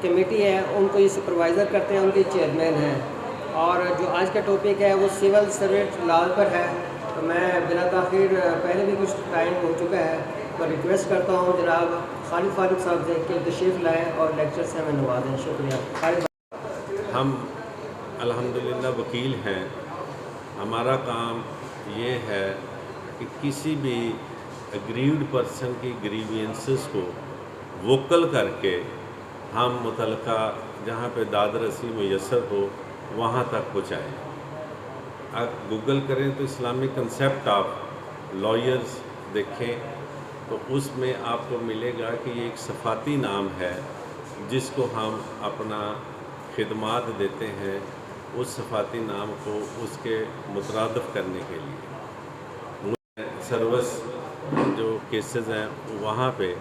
Committee ہے ان کو یہ سپروائزر کرتے ہیں، ان کے چیئرمین ہیں. اور جو آج کا ٹاپک ہے وہ سول سروینٹ لاز پر ہے. تو میں بلا تاخیر پہلے بھی کچھ ٹائم ہو چکا ہے تو ریکویسٹ کرتا ہوں جناب خالد فاروق صاحب سے کہ تشریف لائیں اور لیکچر سے ہمیں نوازیں. شکریہ. ہم الحمدللہ وکیل ہیں. ہمارا کام یہ ہے کہ کسی بھی اگریوڈ پرسن کی گریوینسز کو ووکل کر کے ہم متعلقہ جہاں پہ داد رسی میسر ہو وہاں تک پہنچائیں. آپ گوگل کریں تو اسلامک کنسیپٹ آف لائرز دیکھیں تو اس میں آپ کو ملے گا کہ یہ ایک صفاتی نام ہے جس کو ہم اپنا خدمات دیتے ہیں اس صفاتی نام کو اس کے مترادف کرنے کے لیے. سروس جو کیسز ہیں وہاں پہ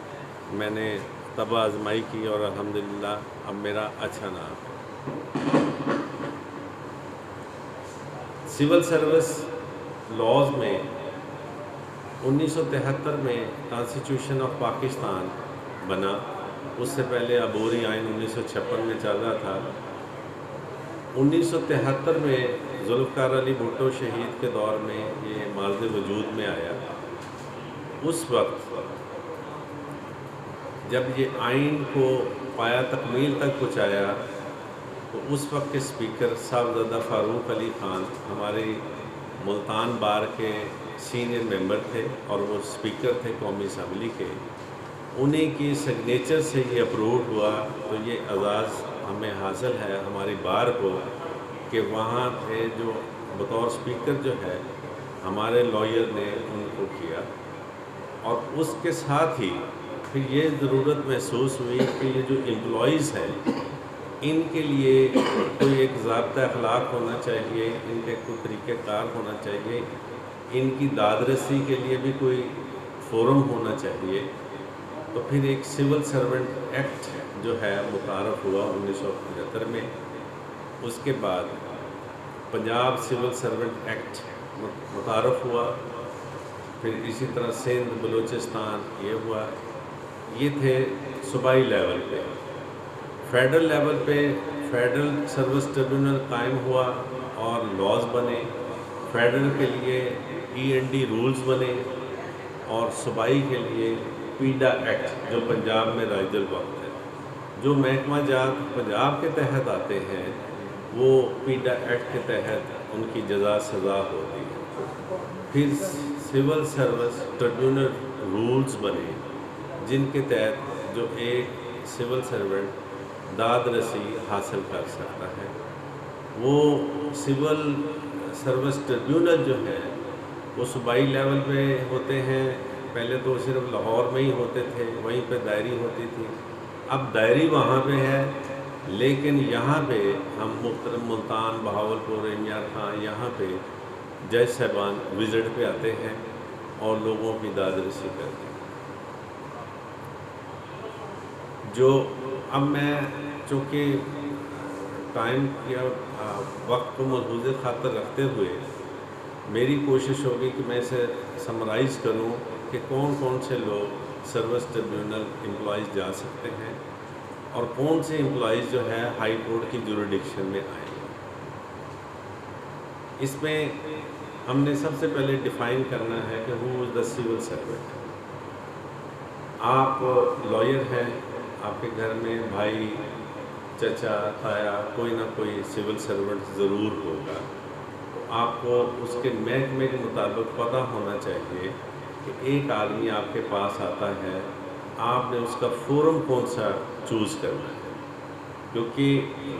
میں نے طبع آزمائی کی اور الحمدللہ اب میرا اچھا نام ہے. سول سروس لاز میں 1973 میں کانسٹیٹیوشن آف پاکستان بنا. اس سے پہلے عبوری آئین 1956 میں چل رہا تھا. 1973 میں ذوالفقار علی بھٹو شہید کے دور میں یہ ماضی وجود میں آیا. اس وقت جب یہ آئین کو پایا تکمیل تک پہنچایا تو اس وقت کے اسپیکر صاحبزادہ فاروق علی خان ہمارے ملتان بار کے سینئر ممبر تھے اور وہ اسپیکر تھے قومی اسمبلی کے. انہیں کی سگنیچر سے یہ اپرووڈ ہوا تو یہ اعزاز ہمیں حاصل ہے ہماری بار کو کہ وہاں پہ جو بطور اسپیکر جو ہے ہمارے لائر نے ان کو کیا. اور اس کے ساتھ ہی پھر یہ ضرورت محسوس ہوئی کہ یہ جو امپلائیز ہیں ان کے لیے کوئی ایک ضابطہ اخلاق ہونا چاہیے، ان کے کوئی طریقہ کار ہونا چاہیے، ان کی داد رسی کے لیے بھی کوئی فورم ہونا چاہیے. تو پھر ایک سول سرونٹ ایکٹ جو ہے متعارف ہوا 1975 میں. اس کے بعد پنجاب سول سرونٹ ایکٹ متعارف ہوا. پھر اسی طرح سندھ بلوچستان یہ ہوا. یہ تھے صوبائی لیول پہ. فیڈرل لیول پہ فیڈرل سروس ٹریبیونل قائم ہوا اور لاز بنے. فیڈرل کے لیے END رولز بنے اور صوبائی کے لیے پیڈا ایکٹ جو پنجاب میں رائج الوقت ہے. جو محکمہ جات پنجاب کے تحت آتے ہیں وہ پیڈا ایکٹ کے تحت ان کی جزا سزا ہوتی ہے. پھر سول سروس ٹریبیونل رولز بنے جن کے تحت جو ایک سول سرونٹ داد رسی حاصل کر سکتا ہے. وہ سول سروس ٹریبیونل جو ہے وہ صوبائی لیول پہ ہوتے ہیں. پہلے تو صرف لاہور میں ہی ہوتے تھے، وہیں پہ دائری ہوتی تھی. اب دائری وہاں پہ ہے لیکن یہاں پہ ہم محترم ملتان، بہاولپور، امیار خان یہاں پہ جج صاحبان وزٹ پہ آتے ہیں اور لوگوں کی داد رسی کرتے ہیں. جو اب میں چونکہ ٹائم یا وقت کو ملحوظ خاطر رکھتے ہوئے میری کوشش ہوگی کہ میں اسے سمرائز کروں کہ کون کون سے لوگ سروس ٹریبیونل امپلائیز جا سکتے ہیں اور کون سے امپلائیز جو ہے ہائی کورٹ کی جوریڈکشن میں آئیں گے. اس میں ہم نے سب سے پہلے ڈیفائن کرنا ہے کہ ہو از دا سول سرونٹ. آپ لائر ہیں، آپ کے گھر میں بھائی، چچا، تایا کوئی نہ کوئی سول سرونٹ ضرور ہوگا. آپ کو اس کے محکمے کے مطابق پتہ ہونا چاہیے کہ ایک آدمی آپ کے پاس آتا ہے، آپ نے اس کا فورم کون سا چوز کرنا ہے. کیونکہ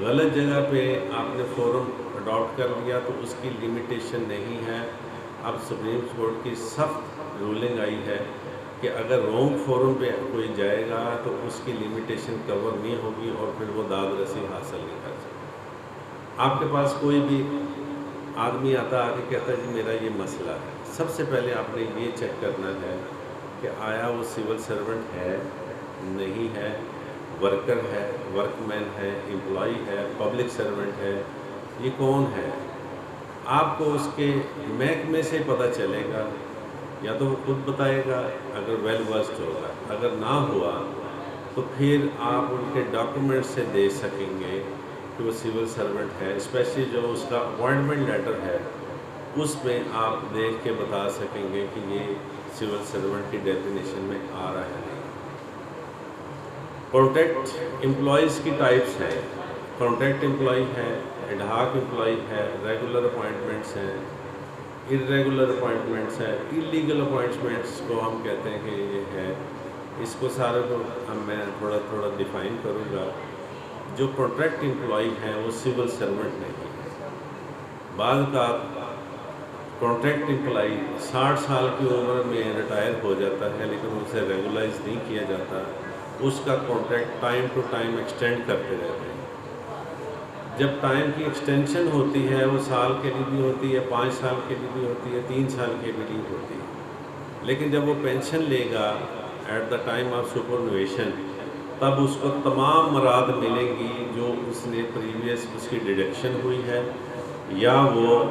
غلط جگہ پہ آپ نے فورم اڈاپٹ کر لیا تو اس کی لمیٹیشن نہیں ہے. اب سپریم کورٹ کی سخت رولنگ آئی ہے کہ اگر رونگ فورم پہ کوئی جائے گا تو اس کی لمیٹیشن کور نہیں ہوگی اور پھر وہ داد رسی حاصل نہیں کر سکتا. آپ کے پاس کوئی بھی آدمی آتا آ کے کہتا ہے جی میرا یہ مسئلہ ہے، سب سے پہلے آپ نے یہ چیک کرنا ہے کہ آیا وہ سول سرونٹ ہے، نہیں ہے، ورکر ہے، ورک مین ہے، امپلائی ہے، پبلک سرونٹ ہے، یہ کون ہے. آپ کو اس کے محکمے سے پتہ چلے گا، یا تو وہ خود بتائے گا اگر ویل ورسڈ ہوگا. اگر نہ ہوا تو پھر آپ ان کے ڈاکومنٹ سے دیکھ سکیں گے کہ وہ سول سرونٹ ہے. اسپیشلی جو اس کا اپوائنٹمنٹ لیٹر ہے اس میں آپ دیکھ کے بتا سکیں گے کہ یہ سول سرونٹ کی ڈیفینیشن میں آ رہا ہے. کانٹریکٹ امپلائیز کی ٹائپس ہیں. کانٹریکٹ امپلائی ہے, ایڈ ہاک امپلائی ہے, ریگولر اپوائنٹمنٹس ہیں, ارریگولر اپوائنٹمنٹس ہیں, اللیگل اپوائنٹمنٹس کو ہم کہتے ہیں کہ یہ ہے. اس کو سارے کو میں تھوڑا تھوڑا ڈیفائن کروں گا. جو کانٹریکٹ امپلائی ہیں وہ سول سرونٹ نہیں ہے. بعض کا کانٹریکٹ امپلائی 60 سال کی عمر میں ریٹائر ہو جاتا ہے لیکن اسے ریگولائز نہیں کیا جاتا. اس کا contract time to time extend کرتے رہتے ہیں. جب ٹائم کی ایکسٹینشن ہوتی ہے وہ سال کے لیے بھی ہوتی ہے, 5 سال کے لیے بھی ہوتی ہے, 3 سال کے بھی ہوتی ہے. لیکن جب وہ پینشن لے گا ایٹ دا ٹائم آف سپرنویشن تب اس کو تمام مراد ملیں گی جو اس نے پریویس اس کی ڈیڈکشن ہوئی ہے یا وہ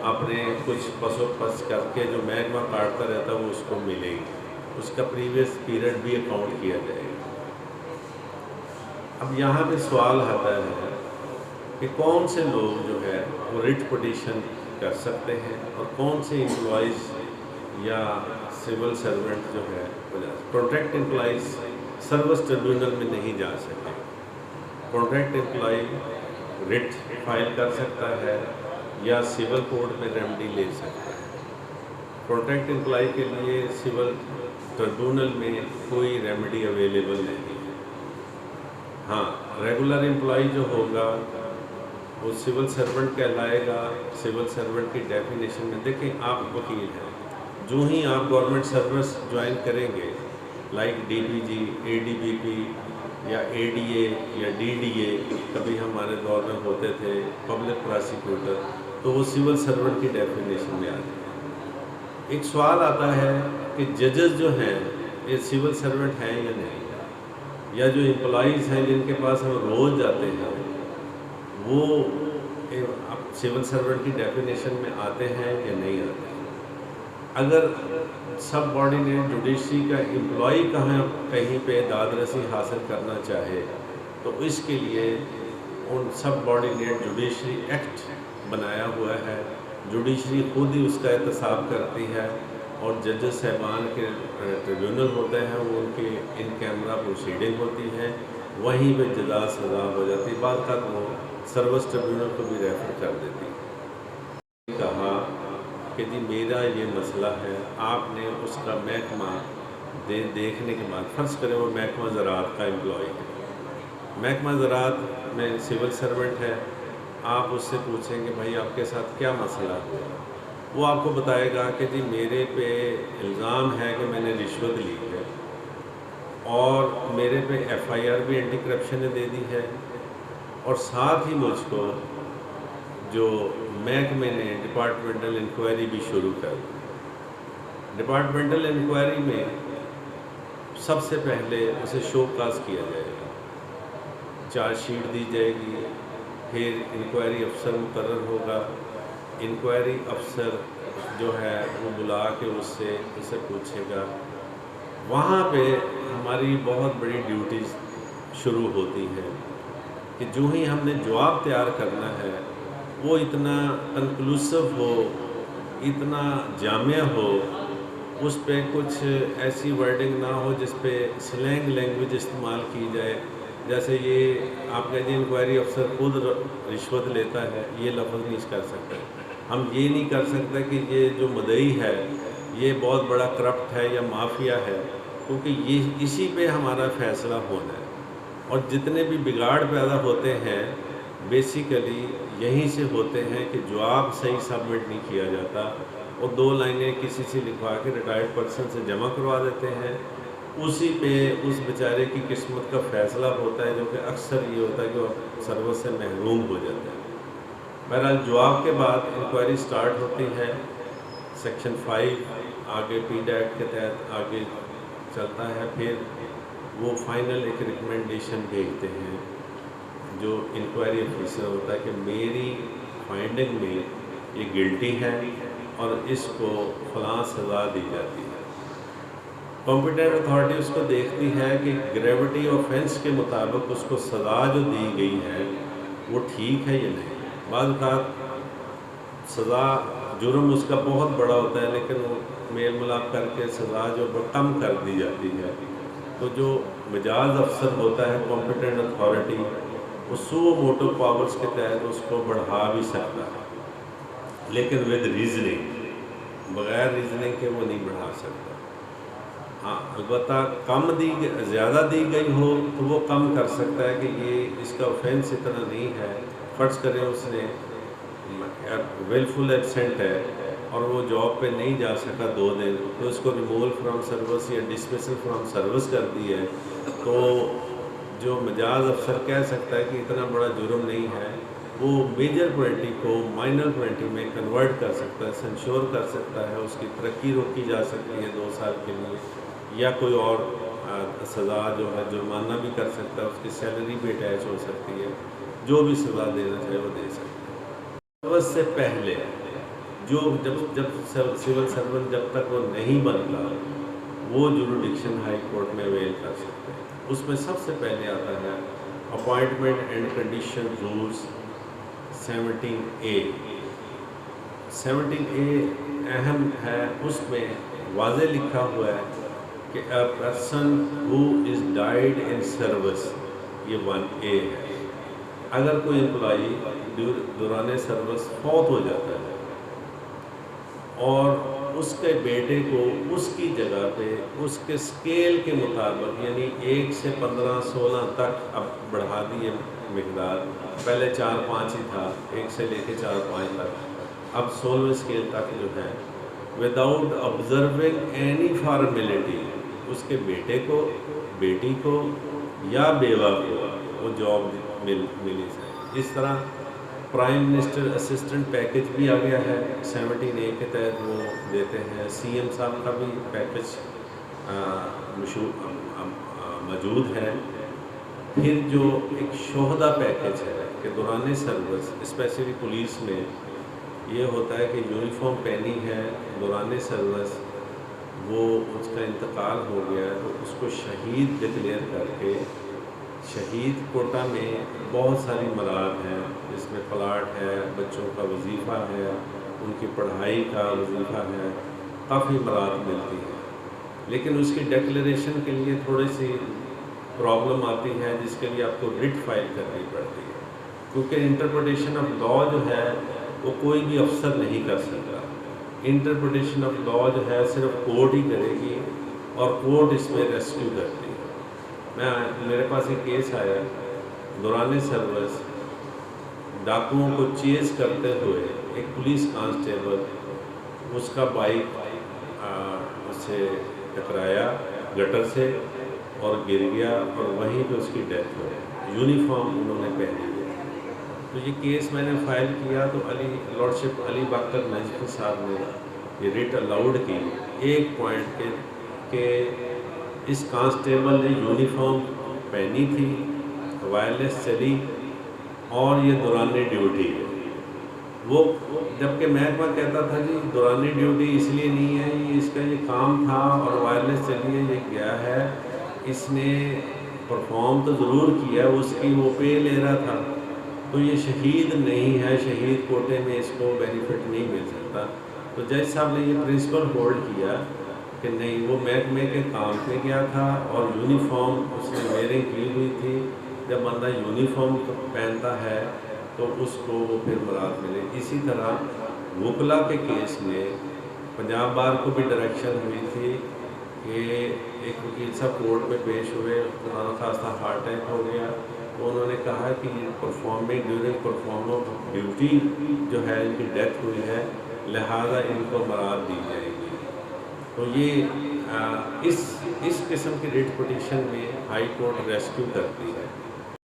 اپنے کچھ پس و پس کر کے جو محکمہ کاٹتا رہتا ہے وہ اس کو ملے گی. اس کا پریویس پیریڈ بھی اکاؤنٹ کیا جائے گا. اب یہاں پہ سوال آتا ہے کہ کون سے لوگ جو ہے وہ ریٹ پٹیشن کر سکتے ہیں اور کون سے امپلائیز یا سول سرونٹ جو ہے. کانٹریکٹ امپلائیز سروس ٹریبیونل میں نہیں جا سکتے. کانٹریکٹ امپلائی ریٹ فائل کر سکتا ہے یا سول کورٹ میں ریمیڈی لے سکتا ہے. کانٹریکٹ امپلائی کے لیے سول ٹریبیونل میں کوئی ریمیڈی اویلیبل نہیں ہے. ہاں, ریگولر امپلائی جو ہوگا وہ سول سرونٹ کہلائے گا. سول سرونٹ کی ڈیفینیشن میں دیکھیں, آپ وکیل ہیں, جو ہی آپ گورنمنٹ سروس جوائن کریں گے لائک ڈی پی جی, اے ڈی بی پی یا اے ڈی اے یا ڈی ڈی اے, کبھی ہمارے دور میں ہوتے تھے پبلک پراسیکیوٹر, تو وہ سول سرونٹ کی ڈیفینیشن میں آ جائے. ایک سوال آتا ہے کہ ججز جو ہیں یہ سول سرونٹ ہیں یا نہیں, یا جو امپلائیز ہیں جن کے پاس ہم روز جاتے ہیں وہ سول سرونٹ کی ڈیفینیشن میں آتے ہیں یا نہیں آتے ہیں. اگر سب آرڈینیٹ جوڈیشری کا امپلائی کہیں پہ داد رسی حاصل کرنا چاہے تو اس کے لیے ان سب آرڈینیٹ جوڈیشری ایکٹ بنایا ہوا ہے. جوڈیشری خود ہی اس کا احتساب کرتی ہے اور ججز صاحبان کے ٹریبیونل ہوتے ہیں, وہ ان کی ان کیمرہ پروسیڈنگ ہوتی ہے, وہیں پہ جزا سزا ہو جاتی. بعد تک وہ سروس ٹریبیونل کو بھی ریفر کر دیتی. کہا کہ جی میرا یہ مسئلہ ہے, آپ نے اس کا محکمہ دیکھنے کے بعد, فرض کریں وہ محکمہ زراعت کا امپلائی ہے, محکمہ زراعت میں سول سرونٹ ہے, آپ اس سے پوچھیں کہ بھائی آپ کے ساتھ کیا مسئلہ ہوا, وہ آپ کو بتائے گا کہ جی میرے پہ الزام ہے کہ میں نے رشوت لی ہے اور میرے پہ ایف آئی آر بھی اینٹی کرپشن نے دے دی ہے, اور ساتھ ہی مجھ کو جو محکمے نے ڈپارٹمنٹل انکوائری بھی شروع کر دی. ڈپارٹمنٹل انکوائری میں سب سے پہلے اسے شو کاز کیا جائے گا, چارج شیٹ دی جائے گی, پھر انکوائری افسر مقرر ہوگا. انکوائری افسر جو ہے وہ بلا کے اسے پوچھے گا. وہاں پہ ہماری بہت بڑی ڈیوٹیز شروع ہوتی ہیں کہ جو ہی ہم نے جواب تیار کرنا ہے وہ اتنا کنکلوسو ہو, اتنا جامع ہو, اس پہ کچھ ایسی ورڈنگ نہ ہو جس پہ سلینگ لینگویج استعمال کی جائے, جیسے یہ آپ کہہ دیں انکوائری افسر خود رشوت لیتا ہے, یہ لفظ نہیں کر سکتے. ہم یہ نہیں کر سکتے کہ یہ جو مدعی ہے یہ بہت بڑا کرپٹ ہے یا مافیا ہے, کیونکہ یہ اسی پہ ہمارا فیصلہ ہونا ہے. اور جتنے بھی بگاڑ پیدا ہوتے ہیں بیسیکلی یہیں سے ہوتے ہیں کہ جواب صحیح سبمٹ نہیں کیا جاتا اور 2 لائنیں کسی سے لکھوا کے ریٹائرڈ پرسن سے جمع کروا دیتے ہیں, اسی پہ اس بیچارے کی قسمت کا فیصلہ ہوتا ہے, جو کہ اکثر یہ ہوتا ہے کہ وہ سروس سے محروم ہو جاتا ہے. بہرحال جواب کے بعد انکوائری سٹارٹ ہوتی ہے. سیکشن 5 آگے پی ڈیٹ کے تحت آگے چلتا ہے. پھر وہ فائنل ایک ریکمنڈیشن بھیجتے ہیں جو انکوائری آفیسر ہوتا ہے کہ میری فائنڈنگ میں یہ گلٹی ہے اور اس کو فلاں سزا دی جاتی ہے. کمپیٹنٹ اتھارٹی اس کو دیکھتی ہے کہ گریوٹی آفینس کے مطابق اس کو سزا جو دی گئی ہے وہ ٹھیک ہے یا نہیں. بعض اوقات سزا جرم اس کا بہت بڑا ہوتا ہے لیکن وہ میل ملاپ کر کے سزا جو کم کر دی جاتی ہے. تو جو مجاز افسر ہوتا ہے کمپیٹنٹ اتھارٹی وہ سو موٹو پاورز کے تحت اس کو بڑھا بھی سکتا ہے لیکن ود ریزننگ, بغیر ریزننگ کے وہ نہیں بڑھا سکتا. ہاں البتہ زیادہ دی گئی ہو تو وہ کم کر سکتا ہے کہ یہ اس کا آفینس اتنا نہیں ہے. فرض کریں اس نے ویلفل ایبسینٹ ہے اور وہ جاب پہ نہیں جا سکا 2 دن, تو اس کو ریموول فرام سروس یا ڈسمسل فرام سروس کر دی ہے. تو جو مجاز افسر کہہ سکتا ہے کہ اتنا بڑا جرم نہیں ہے, وہ میجر پینلٹی کو مائنر پینلٹی میں کنورٹ کر سکتا ہے, سنشور کر سکتا ہے, اس کی ترقی روکی جا سکتی ہے 2 سال کے لیے, یا کوئی اور سزا جو ہے جرمانہ بھی کر سکتا ہے, اس کی سیلری بھی اٹیچ ہو سکتی ہے, جو بھی سزا دینا چاہے وہ دے سکتا ہے. اس سے پہلے جب سول سرونٹ جب تک وہ نہیں بنتا وہ جوریڈکشن ہائی کورٹ میں اویل کر سکتے ہیں. اس میں سب سے پہلے آتا ہے appointment and condition rules 17A. 17A اہم ہے, اس میں واضح لکھا ہوا ہے کہ a person who is died in service, یہ 1A ہے. اگر کوئی امپلائی دوران سروس فوت ہو جاتا ہے اور اس کے بیٹے کو اس کی جگہ پہ اس کے اسکیل کے مطابق یعنی 1 سے 15-16 تک اب بڑھا دی ہے مقدار, پہلے 4-5 ہی تھا, 1 سے لے کے 4-5 تک, اب 16ویں اسکیل تک جو ہے وداؤٹ آبزرونگ اینی فارمیلٹی اس کے بیٹے کو, بیٹی کو یا بیوہ کو وہ جاب ملی ہے. اس طرح پرائم منسٹر اسسٹنٹ پیکج بھی آ گیا ہے 17A کے تحت, وہ دیتے ہیں. CM صاحب کا بھی پیکج موجود ہے. پھر جو ایک شہدا پیکج ہے کہ دوران سروس اسپیشلی پولیس میں یہ ہوتا ہے کہ یونیفارم پہنی ہے دوران سروس, وہ اس کا انتقال ہو گیا ہے تو اس کو شہید ڈکلیئر کر کے, شہید کوٹا میں بہت ساری مراد ہیں, جس میں پلاٹ ہے, بچوں کا وظیفہ ہے, ان کی پڑھائی کا وظیفہ ہے, کافی مراد ملتی ہے. لیکن اس کی ڈیکلیریشن کے لیے تھوڑی سی پرابلم آتی ہے جس کے لیے آپ کو رٹ فائل کرنی پڑتی ہے, کیونکہ انٹرپریٹیشن آف لا جو ہے وہ کوئی بھی افسر نہیں کر سکتا. انٹرپریٹیشن آف لا جو ہے صرف کورٹ ہی کرے گی اور کورٹ اس میں ریسکیو کرتی ہے. میرے پاس ایک کیس آیا دوران سروس, ڈاکوؤں کو چیز کرتے ہوئے ایک پولیس کانسٹیبل اس کا بائک اس سے ٹکرایا گٹر سے اور گر گیا اور وہیں پہ اس کی ڈیتھ ہو گئی. یونیفارم انہوں نے پہنی ہوئی. تو یہ کیس میں نے فائل کیا تو لارڈشپ علی باکر نجفی صاحب نے یہ ریٹ الاؤڈ کی ایک پوائنٹ کہ اس کانسٹیبل نے یونیفارم پہنی تھی, وائرلیس چلی اور یہ دوران ڈیوٹی ہے. وہ جبکہ محکمہ کہتا تھا جی دوران ڈیوٹی اس لیے نہیں ہے, یہ اس کا یہ کام تھا اور وائرلیس چلی ہے, یہ گیا ہے, اس نے پرفارم تو ضرور کیا, اس کی وہ پے لے رہا تھا, تو یہ شہید نہیں ہے, شہید کوٹے میں اس کو بینیفٹ نہیں مل سکتا. تو جج صاحب نے یہ پرنسپل ہولڈ کیا کہ نہیں, وہ محکمے کے کام پہ گیا تھا اور یونیفارم اس نے ویئرنگ کی ہوئی تھی. جب بندہ یونیفارم پہنتا ہے تو اس کو وہ پھر مراد ملے. اسی طرح وکلا کے کیس میں پنجاب بار کو بھی ڈائریکشن ہوئی تھی کہ ایک وکیل صاحب کورٹ میں پیش ہوئے, خدا نخواستہ ہارٹ اٹیک ہو گیا, تو انہوں نے کہا کہ performing during perform of duty جو ہے ان کی ڈیتھ ہوئی ہے, لہٰذا ان کو مراد دی جائے گی. تو یہ اس قسم کی ریٹ پٹیشن میں ہائی کورٹ ریسکیو کرتی ہے.